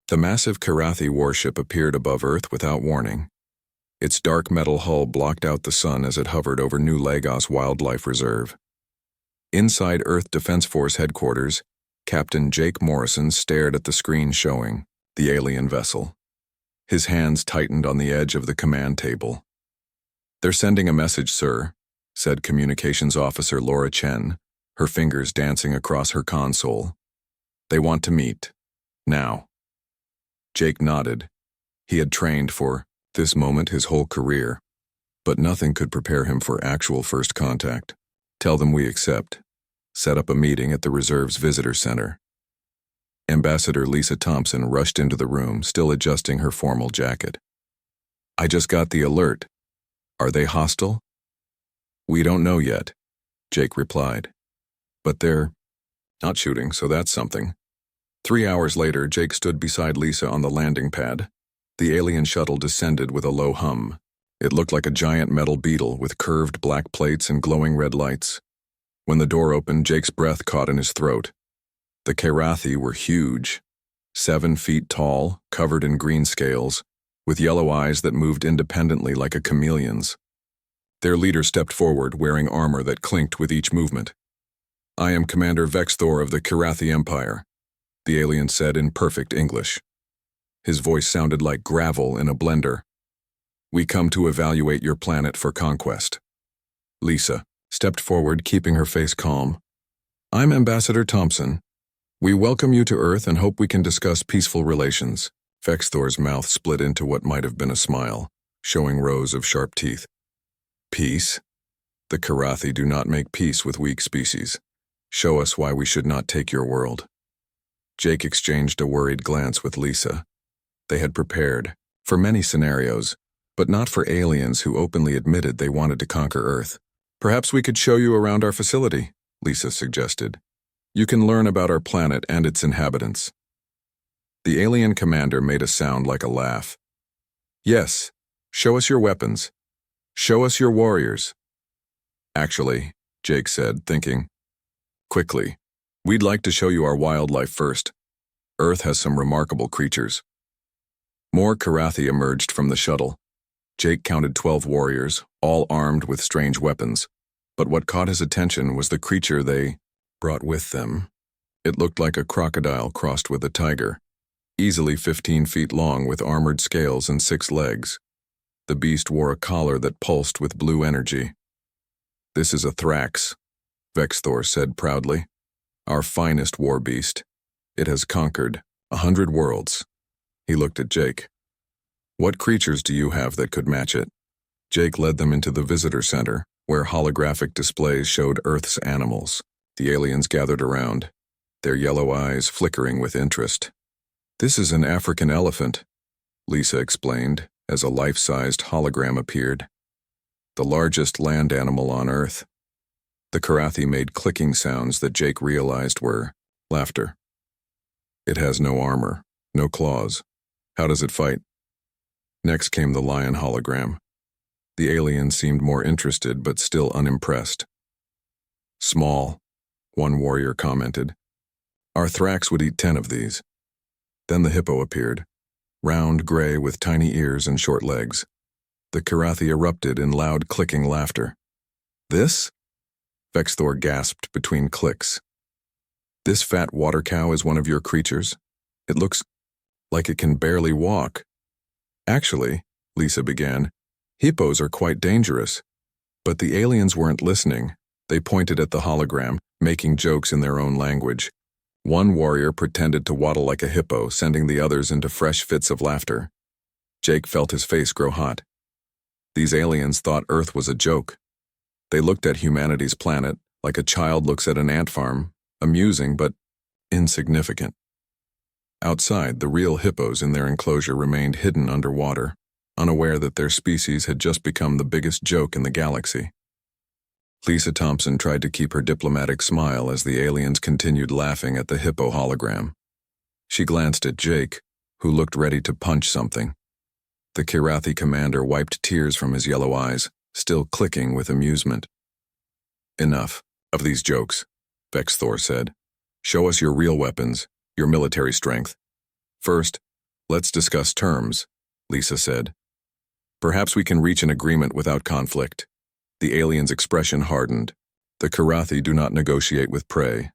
The massive Karathi warship appeared above Earth without warning. Its dark metal hull blocked out the sun as it hovered over New Lagos Wildlife Reserve. Inside Earth Defense Force headquarters, Captain Jake Morrison stared at the screen showing the alien vessel. His hands tightened on the edge of the command table. "They're sending a message, sir," said Communications Officer Laura Chen, her fingers dancing across her console. "They want to meet. Now." Jake nodded. He had trained for this moment his whole career, but nothing could prepare him for actual first contact. "Tell them we accept. Set up a meeting at the reserve's visitor center." Ambassador Lisa Thompson rushed into the room, still adjusting her formal jacket. "I just got the alert. Are they hostile?" "We don't know yet," Jake replied. "But they're not shooting, so that's something." 3 hours later, Jake stood beside Lisa on the landing pad. The alien shuttle descended with a low hum. It looked like a giant metal beetle with curved black plates and glowing red lights. When the door opened, Jake's breath caught in his throat. The Karathi were huge, 7 feet tall, covered in green scales, with yellow eyes that moved independently like a chameleon's. Their leader stepped forward, wearing armor that clinked with each movement. "I am Commander Vexthor of the Karathi Empire," the alien said in perfect English. His voice sounded like gravel in a blender. "We come to evaluate your planet for conquest." Lisa stepped forward, keeping her face calm. "I'm Ambassador Thompson. We welcome you to Earth and hope we can discuss peaceful relations." Vexthor's mouth split into what might have been a smile, showing rows of sharp teeth. "Peace? The Karathi do not make peace with weak species. Show us why we should not take your world." Jake exchanged a worried glance with Lisa. They had prepared for many scenarios, but not for aliens who openly admitted they wanted to conquer Earth. "Perhaps we could show you around our facility," Lisa suggested. "You can learn about our planet and its inhabitants." The alien commander made a sound like a laugh. "Yes, show us your weapons. Show us your warriors." "Actually," Jake said, thinking quickly, "we'd like to show you our wildlife first. Earth has some remarkable creatures." More Karathi emerged from the shuttle. Jake counted 12 warriors, all armed with strange weapons, but what caught his attention was the creature they brought with them. It looked like a crocodile crossed with a tiger, easily 15 feet long with armored scales and 6 legs. The beast wore a collar that pulsed with blue energy. "This is a Thrax," Vexthor said proudly. "Our finest Warbeast. It has conquered 100 worlds." He looked at Jake. "What creatures do you have that could match it?" Jake led them into the visitor center, where holographic displays showed Earth's animals. The aliens gathered around, their yellow eyes flickering with interest. "This is an African elephant," Lisa explained, as a life-sized hologram appeared. "The largest land animal on Earth." The Karathi made clicking sounds that Jake realized were laughter. "It has no armor, no claws. How does it fight?" Next came the lion hologram. The alien seemed more interested but still unimpressed. "Small," one warrior commented. "Our Thrax would eat 10 of these." Then the hippo appeared, round gray with tiny ears and short legs. The Karathi erupted in loud clicking laughter. "This?" Vexthor gasped between clicks. "This fat water cow is one of your creatures? It looks like it can barely walk." "Actually," Lisa began, "hippos are quite dangerous." But the aliens weren't listening. They pointed at the hologram, making jokes in their own language. One warrior pretended to waddle like a hippo, sending the others into fresh fits of laughter. Jake felt his face grow hot. These aliens thought Earth was a joke. They looked at humanity's planet like a child looks at an ant farm, amusing but insignificant. Outside, the real hippos in their enclosure remained hidden underwater, unaware that their species had just become the biggest joke in the galaxy. Lisa Thompson tried to keep her diplomatic smile as the aliens continued laughing at the hippo hologram. She glanced at Jake, who looked ready to punch something. The Karathi commander wiped tears from his yellow eyes, still clicking with amusement. "Enough of these jokes," Vexthor said. "Show us your real weapons, your military strength. First, Let's discuss terms, Lisa said. Perhaps we can reach an agreement without conflict. The alien's expression hardened. The Karathi do not negotiate with prey.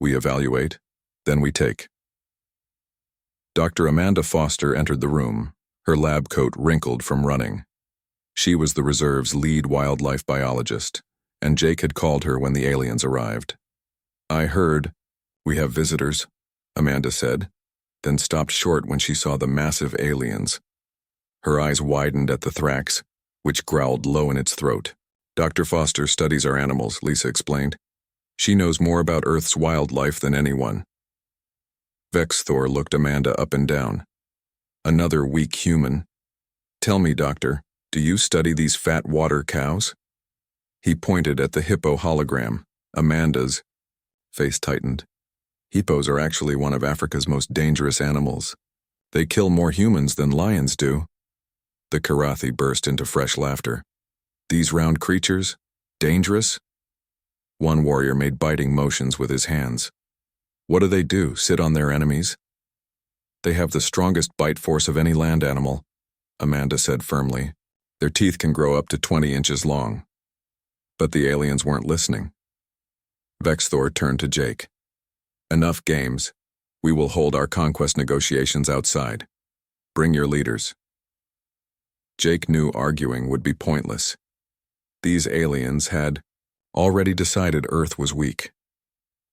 We evaluate, then we take. Dr. Amanda Foster entered the room, her lab coat wrinkled from running. She was the reserve's lead wildlife biologist, and Jake had called her when the aliens arrived. I heard, we have visitors, Amanda said, then stopped short when she saw the massive aliens. Her eyes widened at the Thrax, which growled low in its throat. Dr. Foster studies our animals, Lisa explained. She knows more about Earth's wildlife than anyone. Vexthor looked Amanda up and down. Another weak human. Tell me, doctor, do you study these fat water cows? He pointed at the hippo hologram. Amanda's face tightened. Hippos are actually one of Africa's most dangerous animals. They kill more humans than lions do. The Karathi burst into fresh laughter. These round creatures? Dangerous? One warrior made biting motions with his hands. What do? Sit on their enemies? They have the strongest bite force of any land animal, Amanda said firmly. Their teeth can grow up to 20 inches long. But the aliens weren't listening. Vexthor turned to Jake. Enough games. We will hold our conquest negotiations outside. Bring your leaders. Jake knew arguing would be pointless. These aliens had already decided Earth was weak.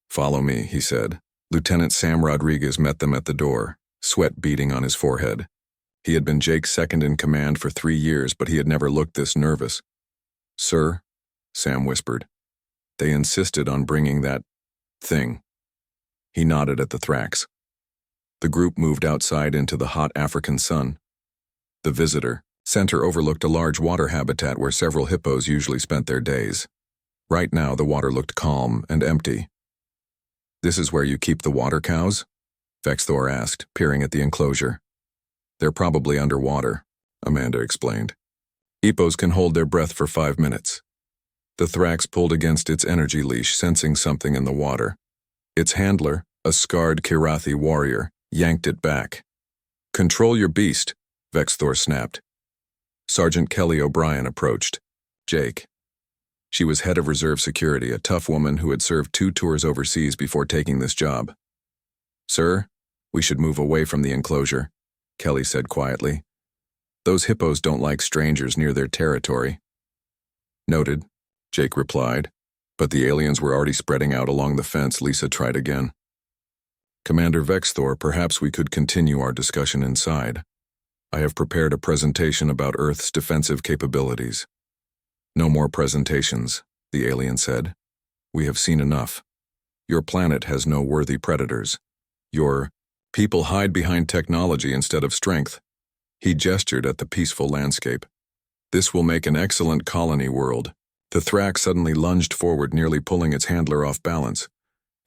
Follow me, he said. Lieutenant Sam Rodriguez met them at the door, sweat beading on his forehead. He had been Jake's second in command for 3 years, but he had never looked this nervous. Sir, Sam whispered. They insisted on bringing that thing. He nodded at the Thrax. The group moved outside into the hot African sun. The visitor center overlooked a large water habitat where several hippos usually spent their days. Right now, the water looked calm and empty. This is where you keep the water cows? Vexthor asked, peering at the enclosure. They're probably underwater, Amanda explained. Hippos can hold their breath for 5 minutes. The Thrax pulled against its energy leash, sensing something in the water. Its handler, a scarred Karathi warrior, yanked it back. Control your beast, Vexthor snapped. Sergeant Kelly O'Brien approached. Jake. She was head of reserve security, a tough woman who had served 2 tours overseas before taking this job. Sir, we should move away from the enclosure, Kelly said quietly. Those hippos don't like strangers near their territory. Noted, Jake replied, but the aliens were already spreading out along the fence. Lisa tried again. Commander Vexthor, perhaps we could continue our discussion inside. I have prepared a presentation about Earth's defensive capabilities. No more presentations, the alien said. We have seen enough. Your planet has no worthy predators. Your people hide behind technology instead of strength. He gestured at the peaceful landscape. This will make an excellent colony world. The Thrax suddenly lunged forward, nearly pulling its handler off balance.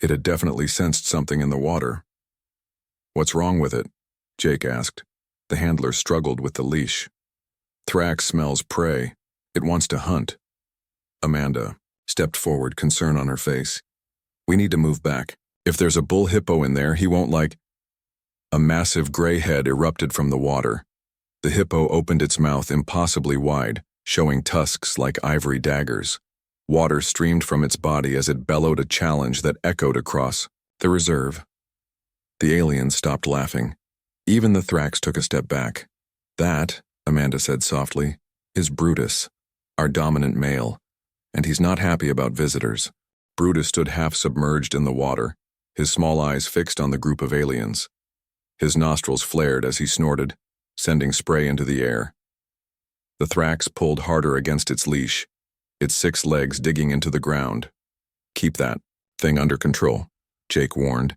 It had definitely sensed something in the water. What's wrong with it? Jake asked. The handler struggled with the leash. Thrax smells prey. It wants to hunt. Amanda stepped forward, concern on her face. We need to move back. If there's a bull hippo in there, he won't like... A massive gray head erupted from the water. The hippo opened its mouth impossibly wide, showing tusks like ivory daggers. Water streamed from its body as it bellowed a challenge that echoed across the reserve. The alien stopped laughing. Even the Thrax took a step back. That, Amanda said softly, is Brutus, our dominant male, and he's not happy about visitors. Brutus stood half submerged in the water, his small eyes fixed on the group of aliens. His nostrils flared as he snorted, sending spray into the air. The Thrax pulled harder against its leash, its 6 legs digging into the ground. Keep that thing under control, Jake warned,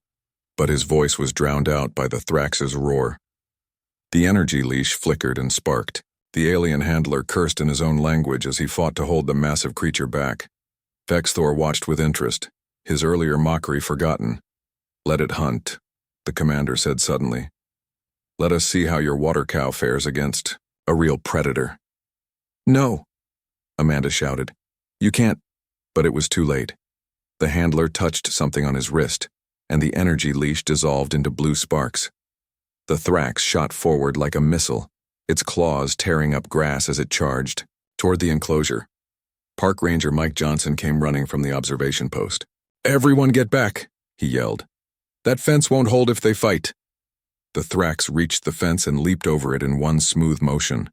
but his voice was drowned out by the Thrax's roar. The energy leash flickered and sparked. The alien handler cursed in his own language as he fought to hold the massive creature back. Vexthor watched with interest, his earlier mockery forgotten. Let it hunt, the commander said suddenly. Let us see how your water cow fares against a real predator. No, Amanda shouted. You can't. But it was too late. The handler touched something on his wrist, and the energy leash dissolved into blue sparks. The Thrax shot forward like a missile, its claws tearing up grass as it charged toward the enclosure. Park Ranger Mike Johnson came running from the observation post. "Everyone get back," he yelled. "That fence won't hold if they fight." The Thrax reached the fence and leaped over it in one smooth motion.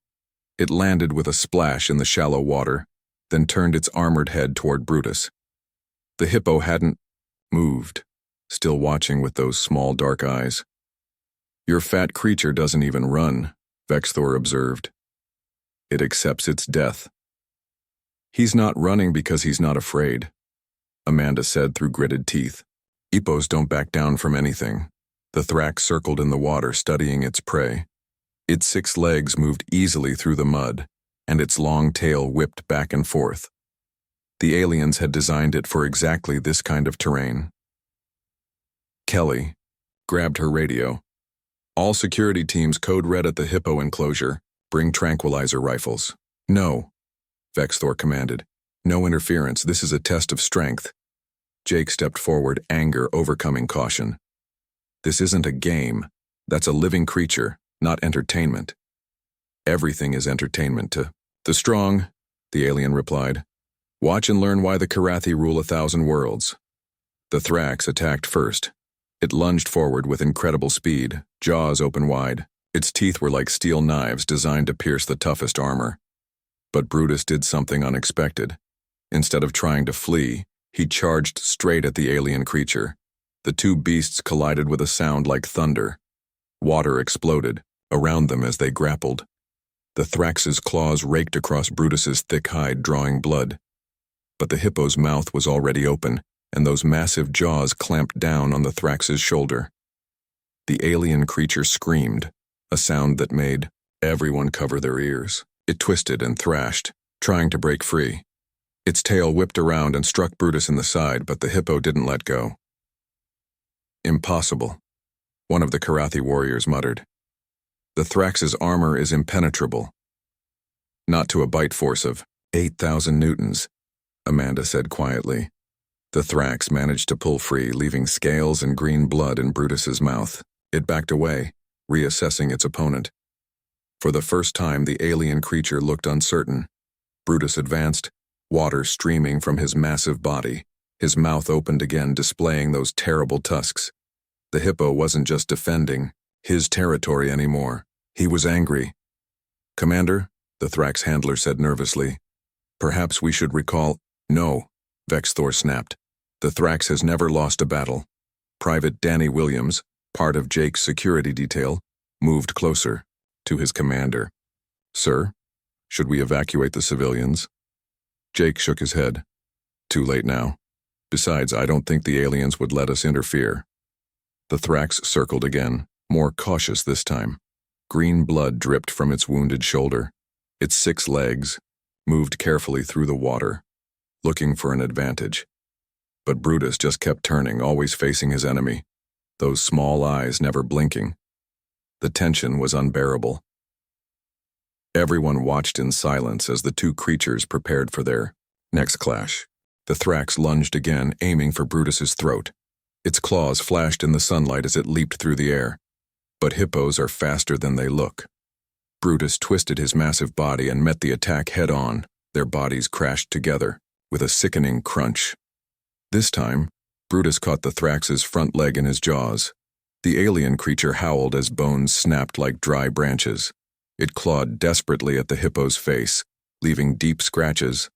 It landed with a splash in the shallow water, then turned its armored head toward Brutus. The hippo hadn't moved, still watching with those small dark eyes. "Your fat creature doesn't even run," Vexthor observed. "It accepts its death." "He's not running because he's not afraid," Amanda said through gritted teeth. "Hippos don't back down from anything." The Thrax circled in the water, studying its prey. Its 6 legs moved easily through the mud, and its long tail whipped back and forth. The aliens had designed it for exactly this kind of terrain. Kelly grabbed her radio. "All security teams code red at the hippo enclosure. Bring tranquilizer rifles." "No," Vexthor commanded. "No interference. This is a test of strength." Jake stepped forward, anger overcoming caution. "This isn't a game. That's a living creature, not entertainment." "Everything is entertainment to the strong," the alien replied. "Watch and learn why the Karathi rule 1,000 worlds." The Thrax attacked first. It lunged forward with incredible speed, jaws open wide. Its teeth were like steel knives designed to pierce the toughest armor. But Brutus did something unexpected. Instead of trying to flee, he charged straight at the alien creature. The two beasts collided with a sound like thunder. Water exploded around them as they grappled. The Thrax's claws raked across Brutus's thick hide, drawing blood. But the hippo's mouth was already open, and those massive jaws clamped down on the Thrax's shoulder. The alien creature screamed, a sound that made everyone cover their ears. It twisted and thrashed, trying to break free. Its tail whipped around and struck Brutus in the side, but the hippo didn't let go. "Impossible," one of the Karathi warriors muttered. "The Thrax's armor is impenetrable." "Not to a bite force of 8,000 newtons, Amanda said quietly. The Thrax managed to pull free, leaving scales and green blood in Brutus's mouth. It backed away, reassessing its opponent. For the first time, the alien creature looked uncertain. Brutus advanced, water streaming from his massive body. His mouth opened again, displaying those terrible tusks. The hippo wasn't just defending his territory anymore. He was angry. "Commander," the Thrax handler said nervously, "perhaps we should recall—" "No," Vexthor snapped. "The Thrax has never lost a battle." Private Danny Williams, part of Jake's security detail, moved closer to his commander. "Sir, should we evacuate the civilians?" Jake shook his head. "Too late now. Besides, I don't think the aliens would let us interfere." The Thrax circled again, more cautious this time. Green blood dripped from its wounded shoulder. Its 6 legs moved carefully through the water, looking for an advantage. But Brutus just kept turning, always facing his enemy, those small eyes never blinking. The tension was unbearable. Everyone watched in silence as the two creatures prepared for their next clash. The Thrax lunged again, aiming for Brutus's throat. Its claws flashed in the sunlight as it leaped through the air. But hippos are faster than they look. Brutus twisted his massive body and met the attack head-on. Their bodies crashed together, with a sickening crunch. This time, Brutus caught the Thrax's front leg in his jaws. The alien creature howled as bones snapped like dry branches. It clawed desperately at the hippo's face, leaving deep scratches.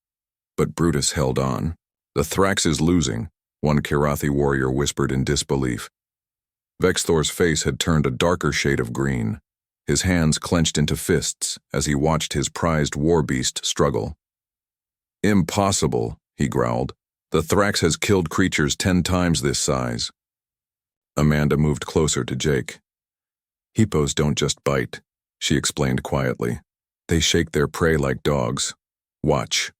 But Brutus held on. "The Thrax is losing," one Karathi warrior whispered in disbelief. Vexthor's face had turned a darker shade of green. His hands clenched into fists as he watched his prized Warbeast struggle. "Impossible," he growled. "The Thrax has killed creatures 10 times this size." Amanda moved closer to Jake. "Hippos don't just bite," she explained quietly. "They shake their prey like dogs. Watch."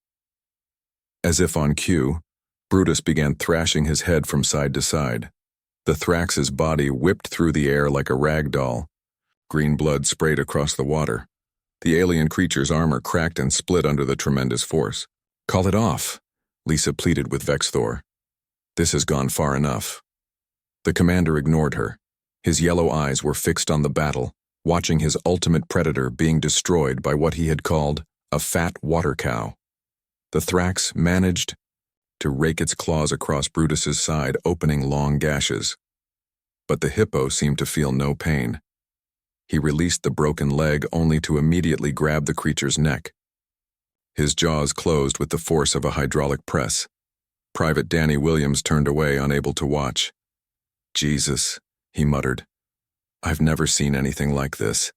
As if on cue, Brutus began thrashing his head from side to side. The Thrax's body whipped through the air like a rag doll. Green blood sprayed across the water. The alien creature's armor cracked and split under the tremendous force. "Call it off," Lisa pleaded with Vexthor. "This has gone far enough." The commander ignored her. His yellow eyes were fixed on the battle, watching his ultimate predator being destroyed by what he had called a fat water cow. The Thrax managed to rake its claws across Brutus's side, opening long gashes. But the hippo seemed to feel no pain. He released the broken leg only to immediately grab the creature's neck. His jaws closed with the force of a hydraulic press. Private Danny Williams turned away, unable to watch. "Jesus," he muttered. "I've never seen anything like this."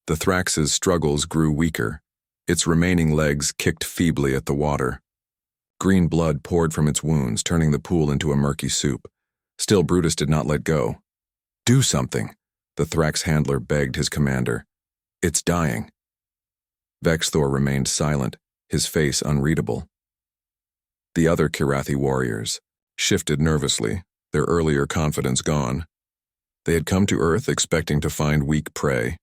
The Thrax's struggles grew weaker. Its remaining legs kicked feebly at the water. Green blood poured from its wounds, turning the pool into a murky soup. Still, Brutus did not let go. "Do something," the Thrax handler begged his commander. "It's dying." Vexthor remained silent, his face unreadable. The other Kirathi warriors shifted nervously, their earlier confidence gone. They had come to Earth expecting to find weak prey.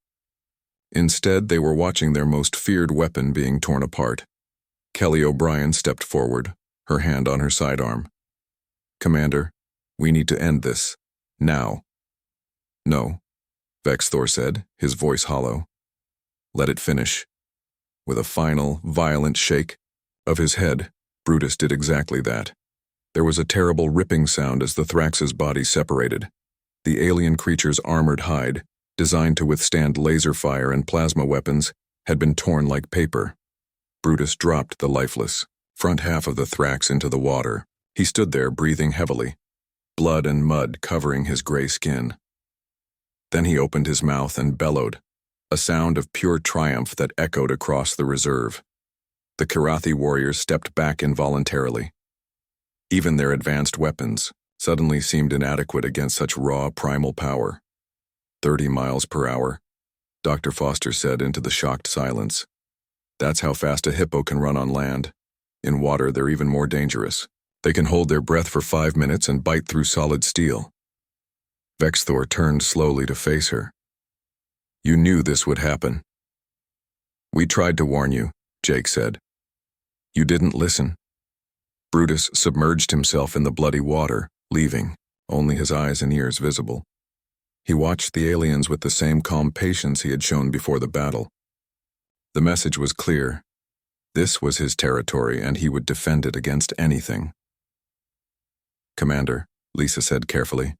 Instead, they were watching their most feared weapon being torn apart. Kelly O'Brien stepped forward, her hand on her sidearm. "Commander, we need to end this. Now." "No," Vexthor said, his voice hollow. "Let it finish." With a final, violent shake of his head, Brutus did exactly that. There was a terrible ripping sound as the Thrax's body separated. The alien creature's armored hide, designed to withstand laser fire and plasma weapons, had been torn like paper. Brutus dropped the lifeless front half of the Thrax into the water. He stood there, breathing heavily, blood and mud covering his gray skin. Then he opened his mouth and bellowed, a sound of pure triumph that echoed across the reserve. The Kirathi warriors stepped back involuntarily. Even their advanced weapons suddenly seemed inadequate against such raw primal power. 30 miles per hour, Dr. Foster said into the shocked silence. "That's how fast a hippo can run on land. In water, they're even more dangerous. They can hold their breath for 5 minutes and bite through solid steel." Vexthor turned slowly to face her. "You knew this would happen." "We tried to warn you," Jake said. "You didn't listen." Brutus submerged himself in the bloody water, leaving only his eyes and ears visible. He watched the aliens with the same calm patience he had shown before the battle. The message was clear. This was his territory, and he would defend it against anything. "Commander," Lisa said carefully,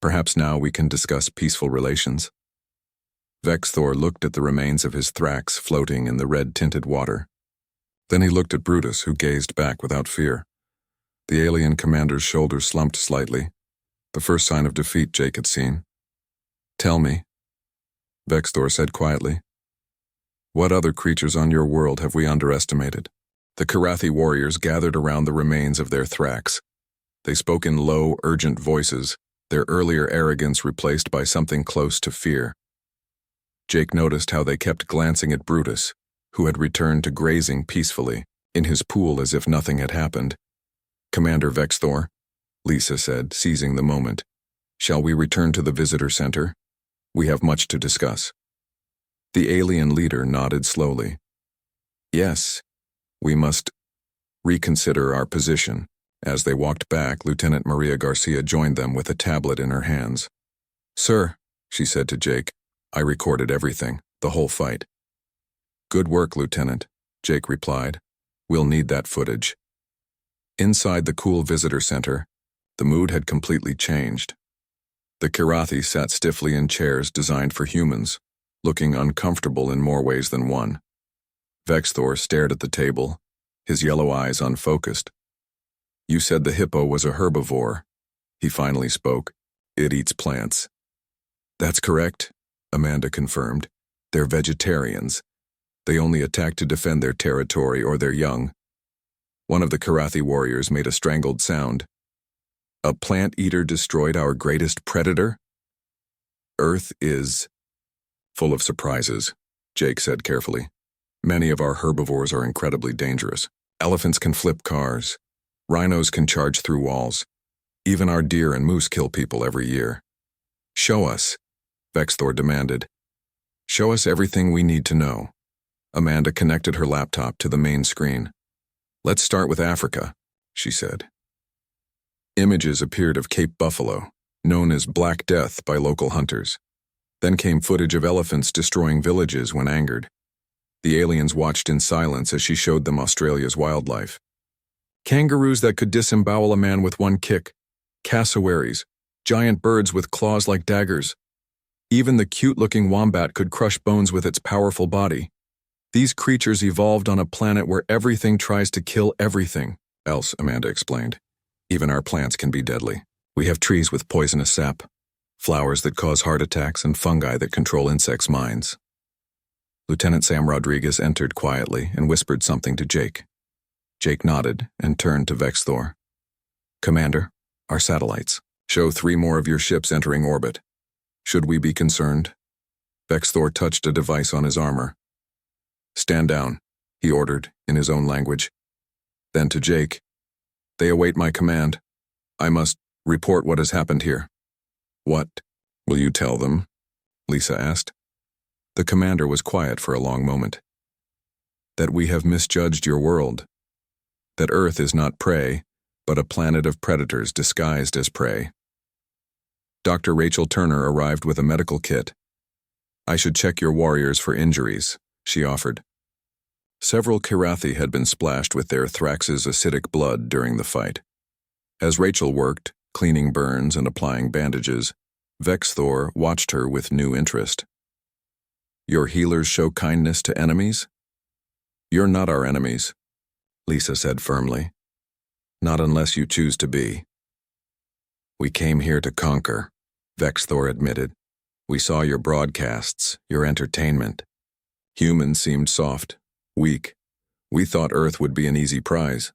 "perhaps now we can discuss peaceful relations." Vexthor looked at the remains of his Thrax floating in the red-tinted water. Then he looked at Brutus, who gazed back without fear. The alien commander's shoulders slumped slightly, the first sign of defeat Jake had seen. "Tell me," Vexthor said quietly, "what other creatures on your world have we underestimated?" The Kirathi warriors gathered around the remains of their Thrax. They spoke in low, urgent voices, their earlier arrogance replaced by something close to fear. Jake noticed how they kept glancing at Brutus, who had returned to grazing peacefully in his pool as if nothing had happened. "Commander Vexthor," Lisa said, seizing the moment, "shall we return to the visitor center? We have much to discuss." The alien leader nodded slowly. "Yes, we must reconsider our position." As they walked back, Lieutenant Maria Garcia joined them with a tablet in her hands. "Sir," she said to Jake, "I recorded everything, the whole fight." "Good work, Lieutenant," Jake replied. "We'll need that footage." Inside the cool visitor center, the mood had completely changed. The Kirathi sat stiffly in chairs designed for humans, looking uncomfortable in more ways than one. Vexthor stared at the table, his yellow eyes unfocused. "You said the hippo was a herbivore," he finally spoke. "It eats plants." "That's correct," Amanda confirmed. "They're vegetarians. They only attack to defend their territory or their young." One of the Kirathi warriors made a strangled sound. "A plant eater destroyed our greatest predator?" "Earth is full of surprises," Jake said carefully. "Many of our herbivores are incredibly dangerous. Elephants can flip cars. Rhinos can charge through walls. Even our deer and moose kill people every year." "Show us," Vexthor demanded. "Show us everything we need to know." Amanda connected her laptop to the main screen. "Let's start with Africa," she said. Images appeared of Cape Buffalo, known as Black Death by local hunters. Then came footage of elephants destroying villages when angered. The aliens watched in silence as she showed them Australia's wildlife. Kangaroos that could disembowel a man with one kick, cassowaries, giant birds with claws like daggers. Even the cute-looking wombat could crush bones with its powerful body. These creatures evolved on a planet where everything tries to kill everything else, Amanda explained. Even our plants can be deadly. We have trees with poisonous sap, flowers that cause heart attacks, and fungi that control insects' minds. Lieutenant Sam Rodriguez entered quietly and whispered something to Jake. Jake nodded and turned to Vexthor. Commander, our satellites. Show 3 more of your ships entering orbit. Should we be concerned? Vexthor touched a device on his armor. Stand down, he ordered in his own language. Then to Jake. They await my command. I must report what has happened here. What will you tell them? Lisa asked. The commander was quiet for a long moment. That we have misjudged your world. That Earth is not prey, but a planet of predators disguised as prey. Dr. Rachel Turner arrived with a medical kit. I should check your warriors for injuries, she offered. Several Kirathi had been splashed with their Thrax's acidic blood during the fight. As Rachel worked, cleaning burns and applying bandages, Vexthor watched her with new interest. Your healers show kindness to enemies? You're not our enemies, Lisa said firmly. Not unless you choose to be. We came here to conquer, Vexthor admitted. We saw your broadcasts, your entertainment. Humans seemed soft, weak. We thought Earth would be an easy prize.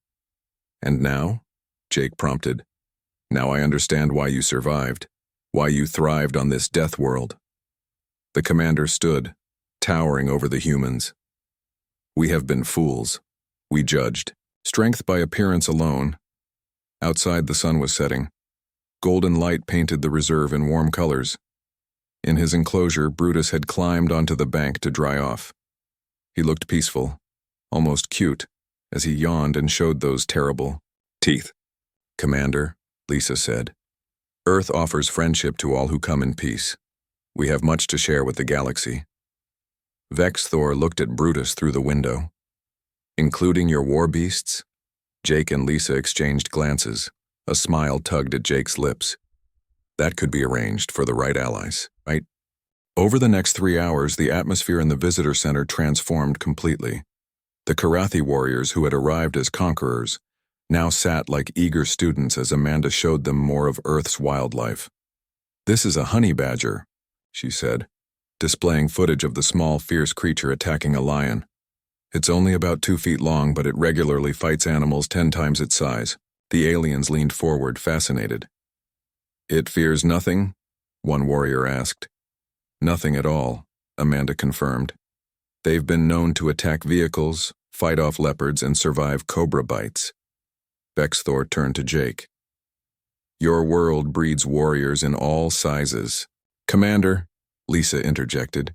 And now? Jake prompted. Now I understand why you survived, why you thrived on this death world. The commander stood, towering over the humans. We have been fools. We judged. Strength by appearance alone. Outside the sun was setting. Golden light painted the reserve in warm colors. In his enclosure, Brutus had climbed onto the bank to dry off. He looked peaceful, almost cute, as he yawned and showed those terrible teeth. Commander, Lisa said, Earth offers friendship to all who come in peace. We have much to share with the galaxy. Vexthor looked at Brutus through the window. Including your warbeasts? Jake and Lisa exchanged glances. A smile tugged at Jake's lips. That could be arranged for the right allies, right? Over the next 3 hours, the atmosphere in the visitor center transformed completely. The Kirathi warriors who had arrived as conquerors now sat like eager students as Amanda showed them more of Earth's wildlife. This is a honey badger, she said, displaying footage of the small, fierce creature attacking a lion. It's only about 2 feet long, but it regularly fights animals 10 times its size. The aliens leaned forward, fascinated. It fears nothing? One warrior asked. Nothing at all, Amanda confirmed. They've been known to attack vehicles, fight off leopards, and survive cobra bites. Vexthor turned to Jake. Your world breeds warriors in all sizes. Commander, Lisa interjected,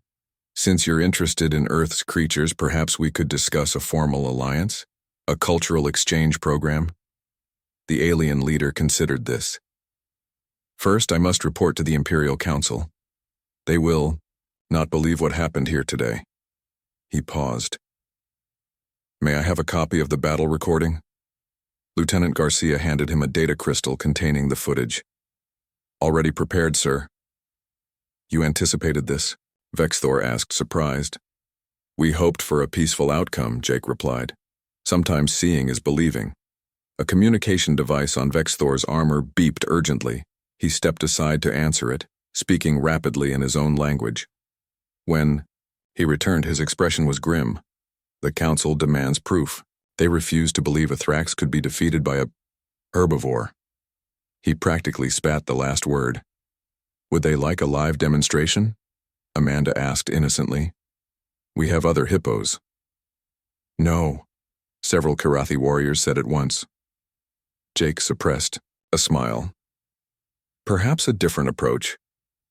since you're interested in Earth's creatures, perhaps we could discuss a formal alliance? A cultural exchange program? The alien leader considered this. First, I must report to the Imperial Council. They will not believe what happened here today. He paused. May I have a copy of the battle recording? Lieutenant Garcia handed him a data crystal containing the footage. Already prepared, sir. You anticipated this? Vexthor asked, surprised. We hoped for a peaceful outcome, Jake replied. Sometimes seeing is believing. A communication device on Vexthor's armor beeped urgently. He stepped aside to answer it, speaking rapidly in his own language. When he returned, his expression was grim. The council demands proof. They refuse to believe a Thrax could be defeated by a herbivore. He practically spat the last word. Would they like a live demonstration? Amanda asked innocently. We have other hippos. No, several Kirathi warriors said at once. Jake suppressed a smile. Perhaps a different approach.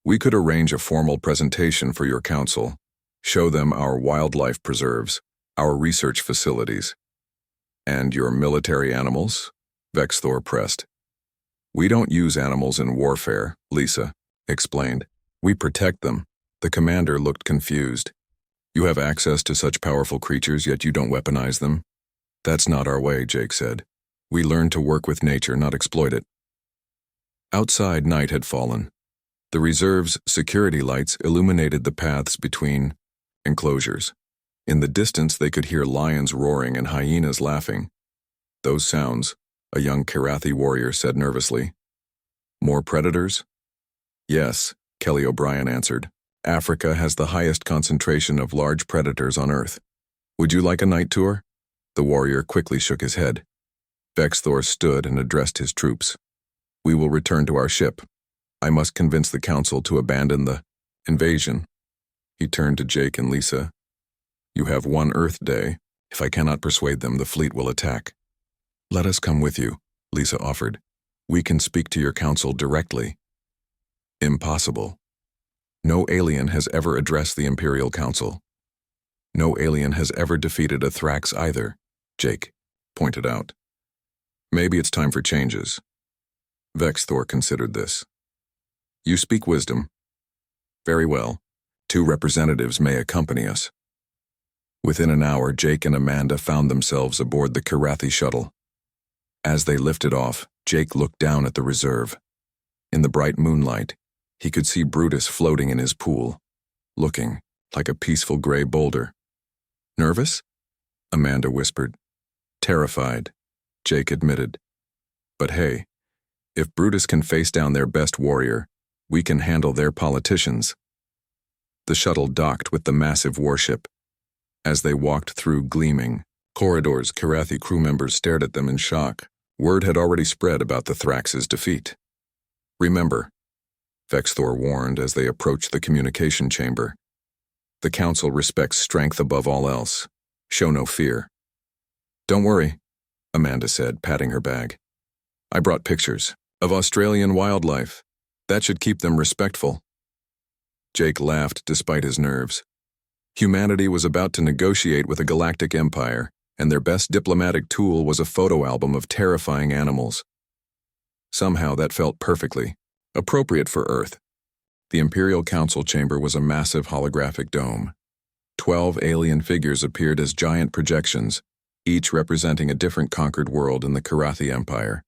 We could arrange a formal presentation for your council, show them our wildlife preserves, our research facilities. And your military animals? Vexthor pressed. We don't use animals in warfare, Lisa explained. We protect them. The commander looked confused. You have access to such powerful creatures, yet you don't weaponize them? That's not our way, Jake said. We learn to work with nature, not exploit it. Outside, night had fallen. The reserve's security lights illuminated the paths between enclosures. In the distance, they could hear lions roaring and hyenas laughing. Those sounds, a young Karathi warrior said nervously. More predators? Yes, Kelly O'Brien answered. Africa has the highest concentration of large predators on Earth. Would you like a night tour? The warrior quickly shook his head. Vexthor stood and addressed his troops. We will return to our ship. I must convince the council to abandon the invasion. He turned to Jake and Lisa. You have one Earth day. If I cannot persuade them, the fleet will attack. Let us come with you, Lisa offered. We can speak to your council directly. Impossible. No alien has ever addressed the Imperial Council. No alien has ever defeated a Thrax either, Jake pointed out. Maybe it's time for changes. Vexthor considered this. You speak wisdom. Very well. 2 representatives may accompany us. Within an hour, Jake and Amanda found themselves aboard the Karathi shuttle. As they lifted off, Jake looked down at the reserve. In the bright moonlight, he could see Brutus floating in his pool, looking like a peaceful gray boulder. Nervous? Amanda whispered. Terrified, Jake admitted. But hey, if Brutus can face down their best warrior, we can handle their politicians. The shuttle docked with the massive warship. As they walked through gleaming corridors, Karathi crew members stared at them in shock. Word had already spread about the Thrax's defeat. Remember, Vexthor warned as they approached the communication chamber. The council respects strength above all else. Show no fear. Don't worry, Amanda said, patting her bag. I brought pictures of Australian wildlife. That should keep them respectful. Jake laughed despite his nerves. Humanity was about to negotiate with a galactic empire, and their best diplomatic tool was a photo album of terrifying animals. Somehow that felt perfectly appropriate for Earth. The Imperial Council chamber was a massive holographic dome. 12 alien figures appeared as giant projections, each representing a different conquered world in the Karathi Empire.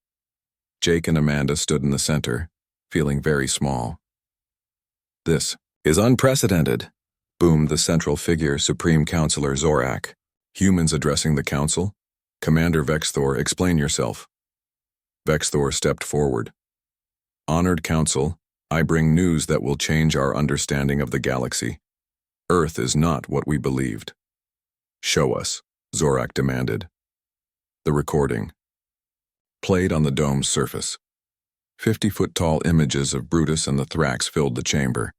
Jake and Amanda stood in the center, feeling very small. This is unprecedented, boomed the central figure, Supreme Counselor Zorak. Humans addressing the council? Commander Vexthor, explain yourself. Vexthor stepped forward. Honored Council, I bring news that will change our understanding of the galaxy. Earth is not what we believed. Show us, Zorak demanded. The recording. Played on the dome's surface. 50-foot-tall images of Brutus and the Thrax filled the chamber.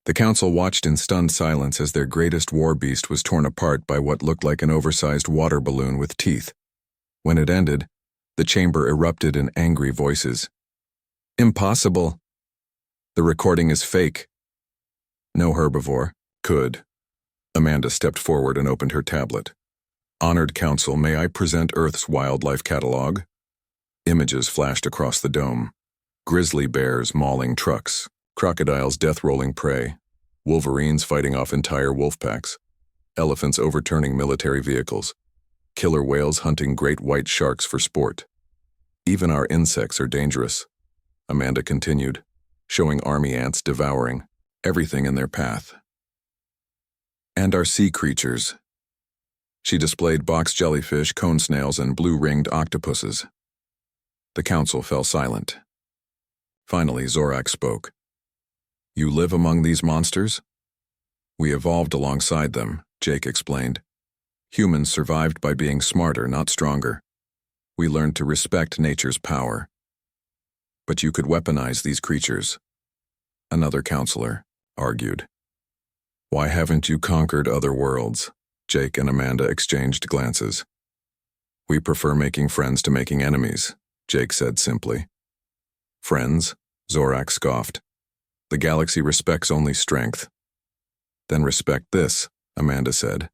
The council watched in stunned silence as their greatest warbeast was torn apart by what looked like an oversized water balloon with teeth. When it ended, the chamber erupted in angry voices. Impossible. The recording is fake. No herbivore could. Amanda stepped forward and opened her tablet. Honored Council, may I present Earth's wildlife catalog? Images flashed across the dome. Grizzly bears mauling trucks, crocodiles death-rolling prey, wolverines fighting off entire wolf packs, elephants overturning military vehicles, killer whales hunting great white sharks for sport. Even our insects are dangerous, Amanda continued, showing army ants devouring everything in their path. And our sea creatures. She displayed box jellyfish, cone snails, and blue-ringed octopuses. The council fell silent. Finally, Zorak spoke. You live among these monsters? We evolved alongside them, Jake explained. Humans survived by being smarter, not stronger. We learned to respect nature's power. But you could weaponize these creatures, another counselor argued. Why haven't you conquered other worlds? Jake and Amanda exchanged glances. We prefer making friends to making enemies, Jake said simply. Friends? Zorak scoffed. The galaxy respects only strength. Then respect this, Amanda said.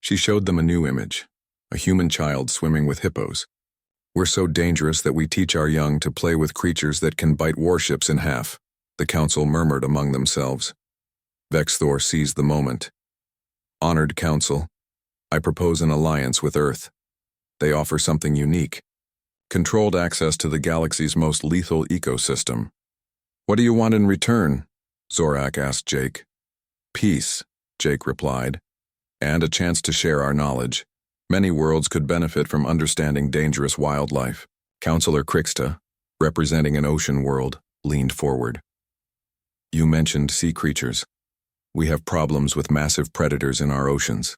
She showed them a new image, a human child swimming with hippos. We're so dangerous that we teach our young to play with creatures that can bite warships in half, the council murmured among themselves. Vexthor seized the moment. Honored Council, I propose an alliance with Earth. They offer something unique. Controlled access to the galaxy's most lethal ecosystem. What do you want in return? Zorak asked Jake. Peace, Jake replied, and a chance to share our knowledge. Many worlds could benefit from understanding dangerous wildlife. Counselor Krixta, representing an ocean world, leaned forward. You mentioned sea creatures. We have problems with massive predators in our oceans.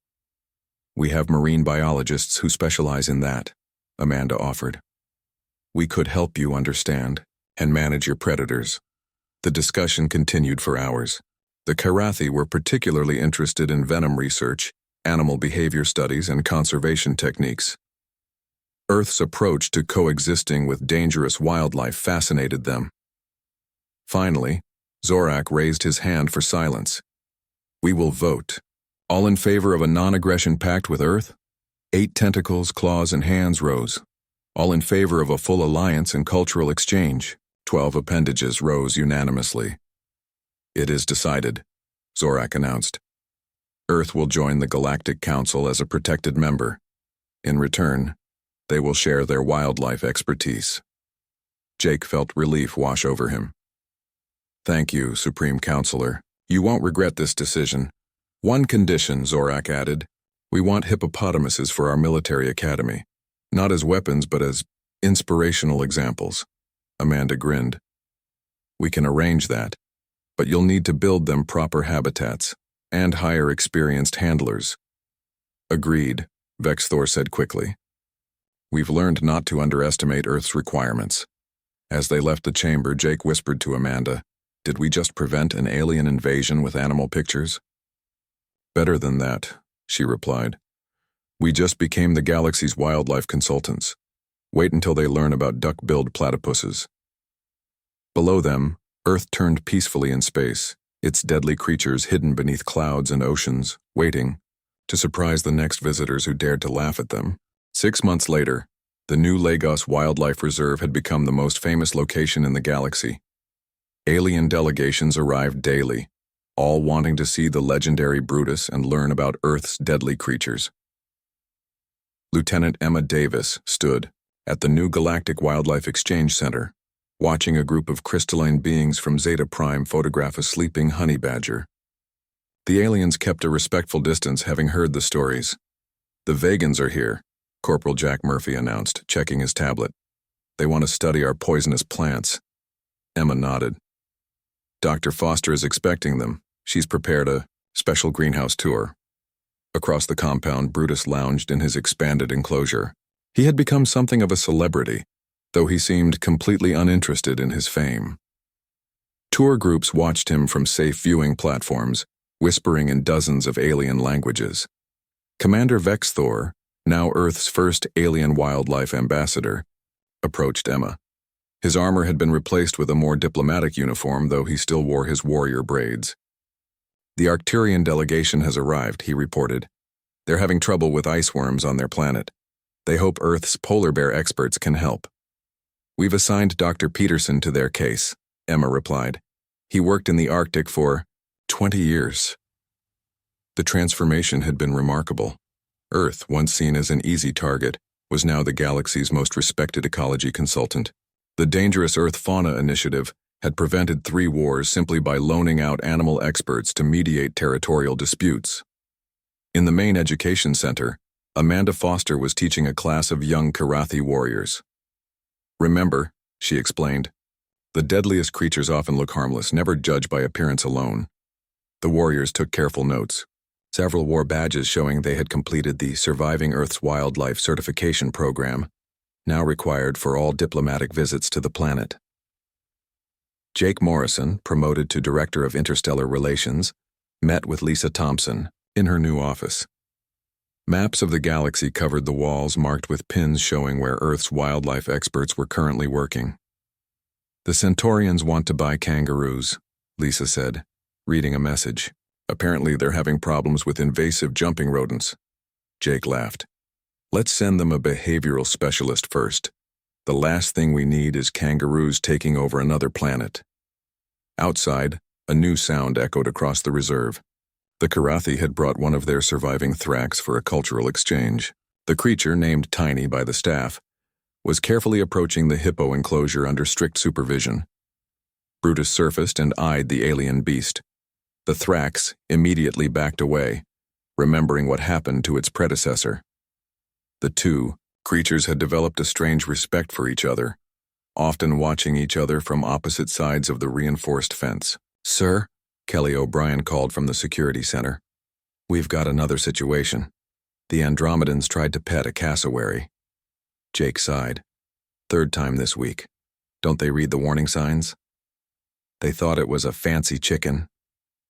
We have marine biologists who specialize in that, Amanda offered. We could help you understand and manage your predators. The discussion continued for hours. The Karathi were particularly interested in venom research, animal behavior studies, and conservation techniques. Earth's approach to coexisting with dangerous wildlife fascinated them. Finally, Zorak raised his hand for silence. We will vote. All in favor of a non-aggression pact with Earth? 8 tentacles, claws, and hands rose. All in favor of a full alliance and cultural exchange? 12 appendages rose unanimously. It is decided, Zorak announced. Earth will join the Galactic Council as a protected member. In return, they will share their wildlife expertise. Jake felt relief wash over him. Thank you, Supreme Counselor. You won't regret this decision. One condition, Zorak added. We want hippopotamuses for our military academy. Not as weapons, but as inspirational examples. Amanda grinned. We can arrange that, but you'll need to build them proper habitats and hire experienced handlers. Agreed, Vexthor said quickly. We've learned not to underestimate Earth's requirements. As they left the chamber, Jake whispered to Amanda, Did we just prevent an alien invasion with animal pictures? Better than that, she replied. We just became the galaxy's wildlife consultants. Wait until they learn about duck-billed platypuses. Below them, Earth turned peacefully in space, its deadly creatures hidden beneath clouds and oceans, waiting to surprise the next visitors who dared to laugh at them. 6 months later, the new Lagos Wildlife Reserve had become the most famous location in the galaxy. Alien delegations arrived daily, all wanting to see the legendary Brutus and learn about Earth's deadly creatures. Lieutenant Emma Davis stood at the new Galactic Wildlife Exchange Center, watching a group of crystalline beings from Zeta Prime photograph a sleeping honey badger. The aliens kept a respectful distance, having heard the stories. The Vegans are here, Corporal Jack Murphy announced, checking his tablet. They want to study our poisonous plants. Emma nodded. Dr. Foster is expecting them. She's prepared a special greenhouse tour. Across the compound, Brutus lounged in his expanded enclosure. He had become something of a celebrity, though he seemed completely uninterested in his fame. Tour groups watched him from safe viewing platforms, whispering in dozens of alien languages. Commander Vexthor, now Earth's first alien wildlife ambassador, approached Emma. His armor had been replaced with a more diplomatic uniform, though he still wore his warrior braids. The Arcturian delegation has arrived, he reported. They're having trouble with ice worms on their planet. They hope Earth's polar bear experts can help. We've assigned Dr. Peterson to their case, Emma replied. He worked in the Arctic for 20 years. The transformation had been remarkable. Earth, once seen as an easy target, was now the galaxy's most respected ecology consultant. The Dangerous Earth Fauna Initiative had prevented 3 wars simply by loaning out animal experts to mediate territorial disputes. In the main education center, Amanda Foster was teaching a class of young Karathi warriors. Remember, she explained, the deadliest creatures often look harmless, never judge by appearance alone. The warriors took careful notes. Several wore badges showing they had completed the Surviving Earth's Wildlife certification program, now required for all diplomatic visits to the planet. Jake Morrison, promoted to Director of Interstellar Relations, met with Lisa Thompson in her new office. Maps of the galaxy covered the walls, marked with pins showing where Earth's wildlife experts were currently working. The Centaurians want to buy kangaroos, Lisa said, reading a message. Apparently they're having problems with invasive jumping rodents. Jake laughed. Let's send them a behavioral specialist first, The last thing we need is kangaroos taking over another planet. Outside, a new sound echoed across the reserve. The Karathi had brought one of their surviving Thrax for a cultural exchange. The creature, named Tiny by the staff, was carefully approaching the hippo enclosure under strict supervision. Brutus surfaced and eyed the alien beast. The Thrax immediately backed away, remembering what happened to its predecessor. The two creatures had developed a strange respect for each other, often watching each other from opposite sides of the reinforced fence. "Sir," Kelly O'Brien called from the security center. "We've got another situation. The Andromedans tried to pet a cassowary." Jake sighed. "Third time this week. Don't they read the warning signs?" "They thought it was a fancy chicken,"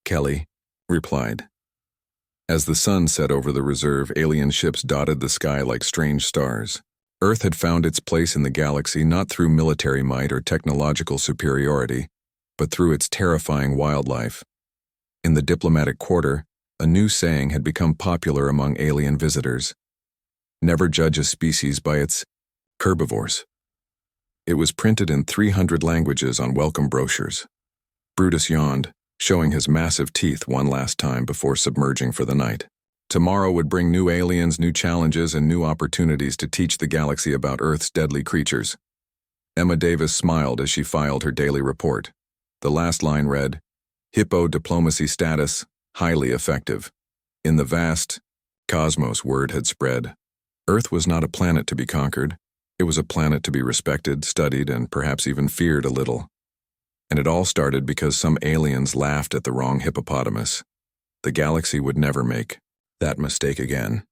Kelly replied. As the sun set over the reserve, alien ships dotted the sky like strange stars. Earth had found its place in the galaxy not through military might or technological superiority, but through its terrifying wildlife. In the diplomatic quarter, a new saying had become popular among alien visitors: "Never judge a species by its herbivores." It was printed in 300 languages on welcome brochures. Brutus yawned, showing his massive teeth one last time before submerging for the night. Tomorrow would bring new aliens, new challenges, and new opportunities to teach the galaxy about Earth's deadly creatures. Emma Davis smiled as she filed her daily report. The last line read, "Hippo diplomacy status, highly effective." In the vast cosmos, word had spread. Earth was not a planet to be conquered. It was a planet to be respected, studied, and perhaps even feared a little. And it all started because some aliens laughed at the wrong hippopotamus. The galaxy would never make that mistake again.